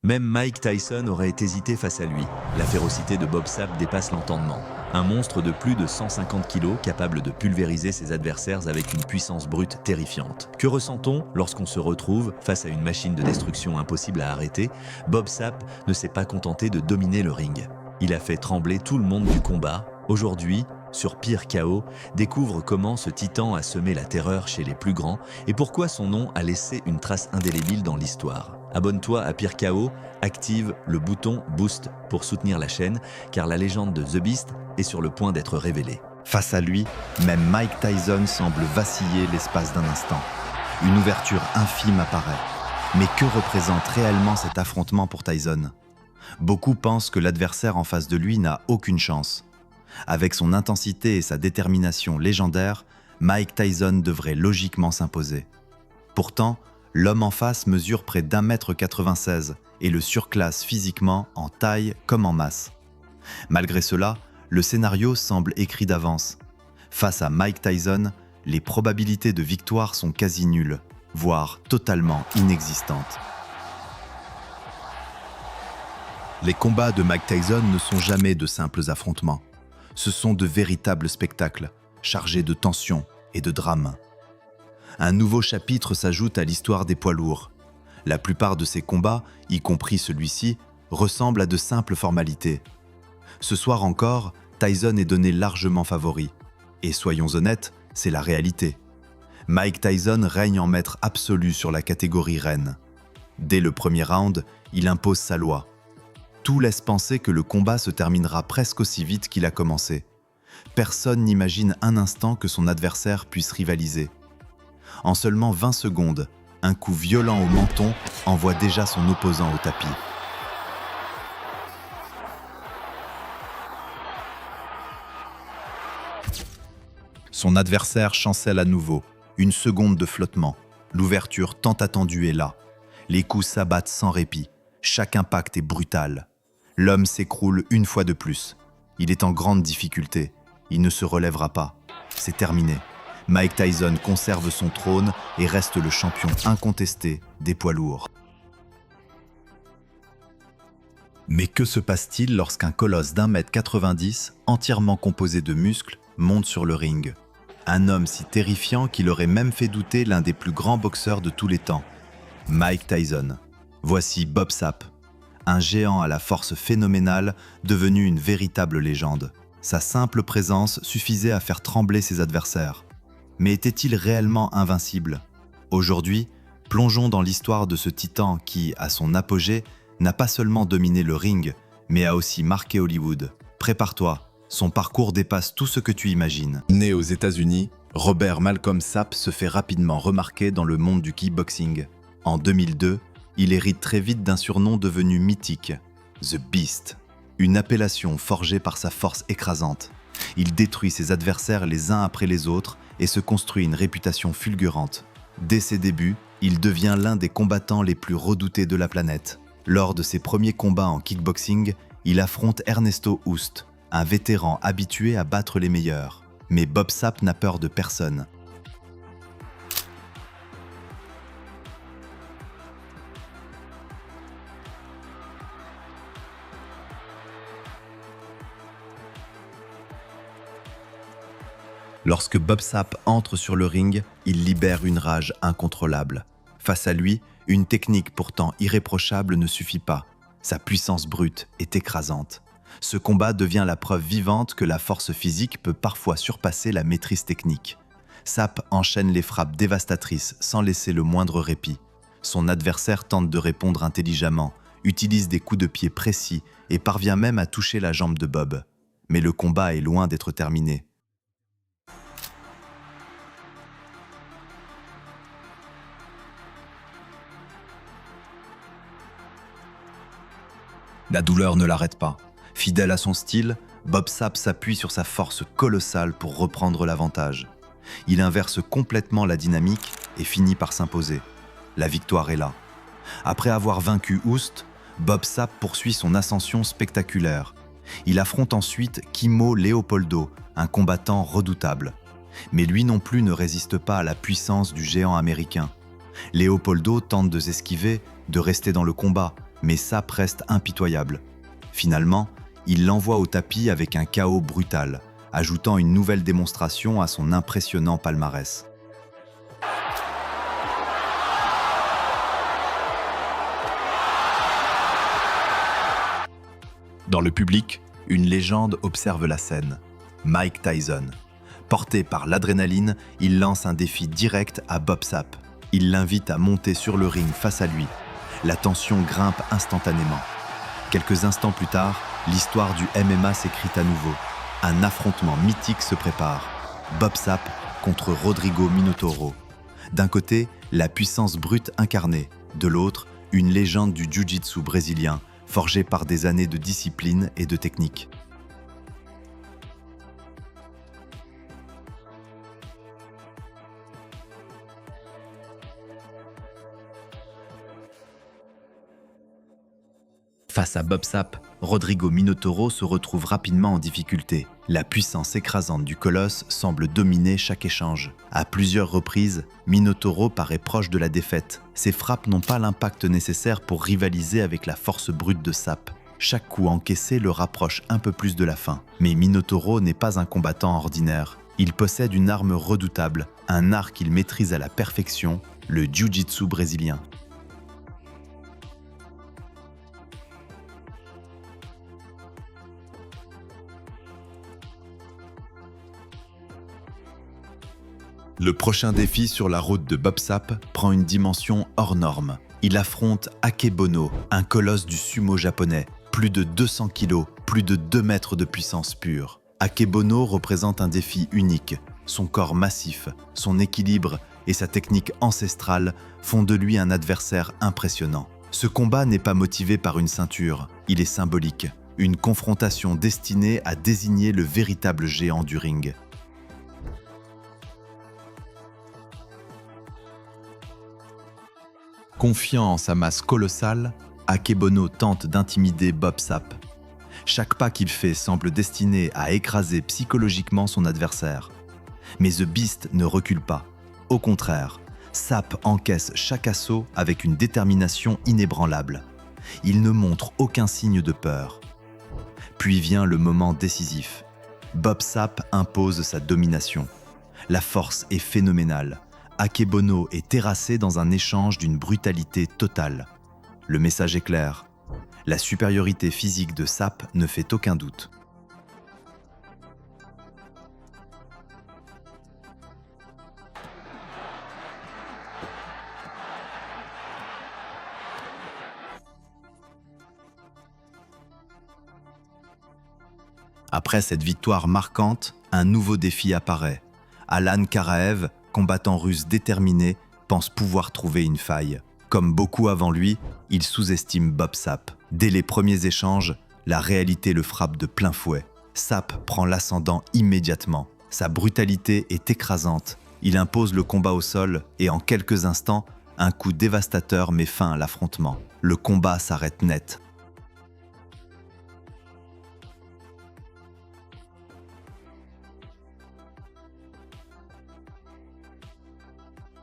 Même Mike Tyson aurait hésité face à lui. La férocité de Bob Sapp dépasse l'entendement. Un monstre de plus de 150 kilos capable de pulvériser ses adversaires avec une puissance brute terrifiante. Que ressent-on lorsqu'on se retrouve face à une machine de destruction impossible à arrêter? Bob Sapp ne s'est pas contenté de dominer le ring. Il a fait trembler tout le monde du combat. Aujourd'hui, sur Pire KO, découvre comment ce titan a semé la terreur chez les plus grands et pourquoi son nom a laissé une trace indélébile dans l'histoire. Abonne-toi à Pire KO, active le bouton Boost pour soutenir la chaîne, car la légende de The Beast est sur le point d'être révélée. Face à lui, même Mike Tyson semble vaciller l'espace d'un instant. Une ouverture infime apparaît. Mais que représente réellement cet affrontement pour Tyson? Beaucoup pensent que l'adversaire en face de lui n'a aucune chance. Avec son intensité et sa détermination légendaire, Mike Tyson devrait logiquement s'imposer. Pourtant, l'homme en face mesure près d'1,96 m et le surclasse physiquement en taille comme en masse. Malgré cela, le scénario semble écrit d'avance. Face à Mike Tyson, les probabilités de victoire sont quasi nulles, voire totalement inexistantes. Les combats de Mike Tyson ne sont jamais de simples affrontements. Ce sont de véritables spectacles, chargés de tension et de drame. Un nouveau chapitre s'ajoute à l'histoire des poids lourds. La plupart de ces combats, y compris celui-ci, ressemblent à de simples formalités. Ce soir encore, Tyson est donné largement favori. Et soyons honnêtes, c'est la réalité. Mike Tyson règne en maître absolu sur la catégorie reine. Dès le premier round, il impose sa loi. Tout laisse penser que le combat se terminera presque aussi vite qu'il a commencé. Personne n'imagine un instant que son adversaire puisse rivaliser. En seulement 20 secondes, un coup violent au menton envoie déjà son opposant au tapis. Son adversaire chancelle à nouveau. Une seconde de flottement. L'ouverture tant attendue est là. Les coups s'abattent sans répit. Chaque impact est brutal. L'homme s'écroule une fois de plus. Il est en grande difficulté. Il ne se relèvera pas. C'est terminé. Mike Tyson conserve son trône et reste le champion incontesté des poids lourds. Mais que se passe-t-il lorsqu'un colosse d'1,90 m, entièrement composé de muscles, monte sur le ring? Un homme si terrifiant qu'il aurait même fait douter l'un des plus grands boxeurs de tous les temps, Mike Tyson. Voici Bob Sapp, un géant à la force phénoménale, devenu une véritable légende. Sa simple présence suffisait à faire trembler ses adversaires. Mais était-il réellement invincible? Aujourd'hui, plongeons dans l'histoire de ce titan qui, à son apogée, n'a pas seulement dominé le ring, mais a aussi marqué Hollywood. Prépare-toi, son parcours dépasse tout ce que tu imagines. Né aux États-Unis, Robert Malcolm Sapp se fait rapidement remarquer dans le monde du kickboxing. En 2002, il hérite très vite d'un surnom devenu mythique, The Beast, une appellation forgée par sa force écrasante. Il détruit ses adversaires les uns après les autres et se construit une réputation fulgurante. Dès ses débuts, il devient l'un des combattants les plus redoutés de la planète. Lors de ses premiers combats en kickboxing, il affronte Ernesto Hoost, un vétéran habitué à battre les meilleurs. Mais Bob Sapp n'a peur de personne. Lorsque Bob Sapp entre sur le ring, il libère une rage incontrôlable. Face à lui, une technique pourtant irréprochable ne suffit pas. Sa puissance brute est écrasante. Ce combat devient la preuve vivante que la force physique peut parfois surpasser la maîtrise technique. Sapp enchaîne les frappes dévastatrices sans laisser le moindre répit. Son adversaire tente de répondre intelligemment, utilise des coups de pied précis et parvient même à toucher la jambe de Bob. Mais le combat est loin d'être terminé. La douleur ne l'arrête pas. Fidèle à son style, Bob Sapp s'appuie sur sa force colossale pour reprendre l'avantage. Il inverse complètement la dynamique et finit par s'imposer. La victoire est là. Après avoir vaincu Hoost, Bob Sapp poursuit son ascension spectaculaire. Il affronte ensuite Kimo Leopoldo, un combattant redoutable. Mais lui non plus ne résiste pas à la puissance du géant américain. Leopoldo tente de s'esquiver, de rester dans le combat, mais Sapp reste impitoyable. Finalement, il l'envoie au tapis avec un chaos brutal, ajoutant une nouvelle démonstration à son impressionnant palmarès. Dans le public, une légende observe la scène. Mike Tyson. Porté par l'adrénaline, il lance un défi direct à Bob Sapp. Il l'invite à monter sur le ring face à lui. La tension grimpe instantanément. Quelques instants plus tard, l'histoire du MMA s'écrit à nouveau. Un affrontement mythique se prépare. Bob Sapp contre Rodrigo Minotauro. D'un côté, la puissance brute incarnée. De l'autre, une légende du jiu-jitsu brésilien, forgée par des années de discipline et de technique. Face à Bob Sapp, Rodrigo Minotauro se retrouve rapidement en difficulté. La puissance écrasante du colosse semble dominer chaque échange. À plusieurs reprises, Minotauro paraît proche de la défaite. Ses frappes n'ont pas l'impact nécessaire pour rivaliser avec la force brute de Sapp. Chaque coup encaissé le rapproche un peu plus de la fin. Mais Minotauro n'est pas un combattant ordinaire. Il possède une arme redoutable, un art qu'il maîtrise à la perfection, le jiu-jitsu brésilien. Le prochain défi sur la route de Bob Sapp prend une dimension hors norme. Il affronte Akebono, un colosse du sumo japonais. Plus de 200 kilos, plus de 2 mètres de puissance pure. Akebono représente un défi unique. Son corps massif, son équilibre et sa technique ancestrale font de lui un adversaire impressionnant. Ce combat n'est pas motivé par une ceinture, il est symbolique. Une confrontation destinée à désigner le véritable géant du ring. Confiant en sa masse colossale, Akebono tente d'intimider Bob Sapp. Chaque pas qu'il fait semble destiné à écraser psychologiquement son adversaire. Mais The Beast ne recule pas. Au contraire, Sapp encaisse chaque assaut avec une détermination inébranlable. Il ne montre aucun signe de peur. Puis vient le moment décisif. Bob Sapp impose sa domination. La force est phénoménale. Akebono est terrassé dans un échange d'une brutalité totale. Le message est clair. La supériorité physique de Sapp ne fait aucun doute. Après cette victoire marquante, un nouveau défi apparaît. Alan Karaev, combattant russe déterminé, pense pouvoir trouver une faille. Comme beaucoup avant lui, il sous-estime Bob Sapp. Dès les premiers échanges, la réalité le frappe de plein fouet. Sapp prend l'ascendant immédiatement. Sa brutalité est écrasante. Il impose le combat au sol et en quelques instants, un coup dévastateur met fin à l'affrontement. Le combat s'arrête net.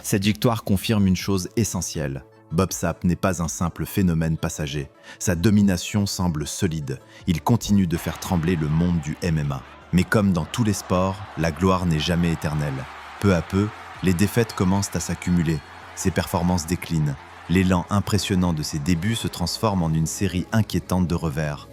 Cette victoire confirme une chose essentielle. Bob Sapp n'est pas un simple phénomène passager. Sa domination semble solide. Il continue de faire trembler le monde du MMA. Mais comme dans tous les sports, la gloire n'est jamais éternelle. Peu à peu, les défaites commencent à s'accumuler. Ses performances déclinent. L'élan impressionnant de ses débuts se transforme en une série inquiétante de revers.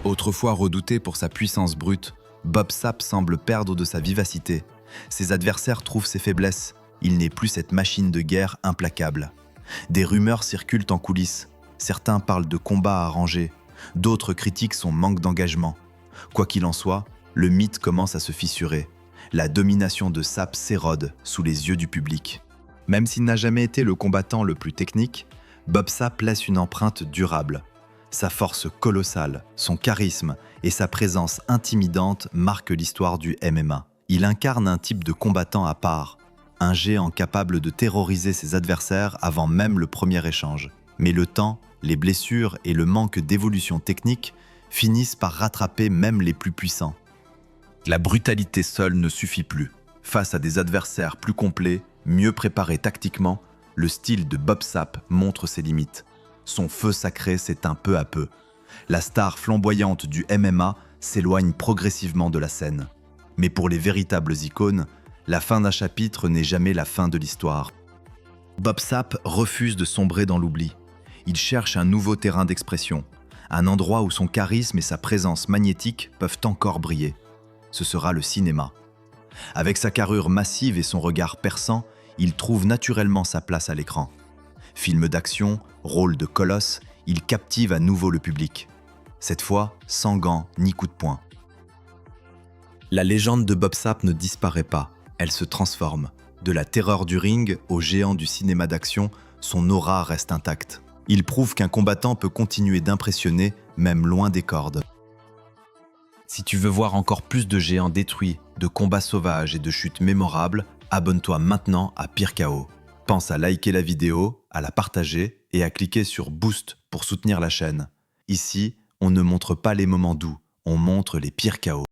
Autrefois redouté pour sa puissance brute, Bob Sapp semble perdre de sa vivacité. Ses adversaires trouvent ses faiblesses. Il n'est plus cette machine de guerre implacable. Des rumeurs circulent en coulisses. Certains parlent de combats arrangés. D'autres critiquent son manque d'engagement. Quoi qu'il en soit, le mythe commence à se fissurer. La domination de Sapp s'érode sous les yeux du public. Même s'il n'a jamais été le combattant le plus technique, Bob Sapp laisse une empreinte durable. Sa force colossale, son charisme et sa présence intimidante marquent l'histoire du MMA. Il incarne un type de combattant à part, un géant capable de terroriser ses adversaires avant même le premier échange. Mais le temps, les blessures et le manque d'évolution technique finissent par rattraper même les plus puissants. La brutalité seule ne suffit plus. Face à des adversaires plus complets, mieux préparés tactiquement, le style de Bob Sapp montre ses limites. son feu sacré s'éteint peu à peu. La star flamboyante du MMA s'éloigne progressivement de la scène. Mais pour les véritables icônes, la fin d'un chapitre n'est jamais la fin de l'histoire. Bob Sapp refuse de sombrer dans l'oubli. Il cherche un nouveau terrain d'expression, un endroit où son charisme et sa présence magnétique peuvent encore briller. Ce sera le cinéma. Avec sa carrure massive et son regard perçant, il trouve naturellement sa place à l'écran. Film d'action, rôle de colosse, il captive à nouveau le public. Cette fois, sans gants ni coups de poing. La légende de Bob Sapp ne disparaît pas, elle se transforme. De la terreur du ring au géant du cinéma d'action, son aura reste intacte. Il prouve qu'un combattant peut continuer d'impressionner, même loin des cordes. Si tu veux voir encore plus de géants détruits, de combats sauvages et de chutes mémorables, abonne-toi maintenant à Pire KO. Pense à liker la vidéo, à la partager et à cliquer sur Boost pour soutenir la chaîne. Ici, on ne montre pas les moments doux, on montre les pires KO.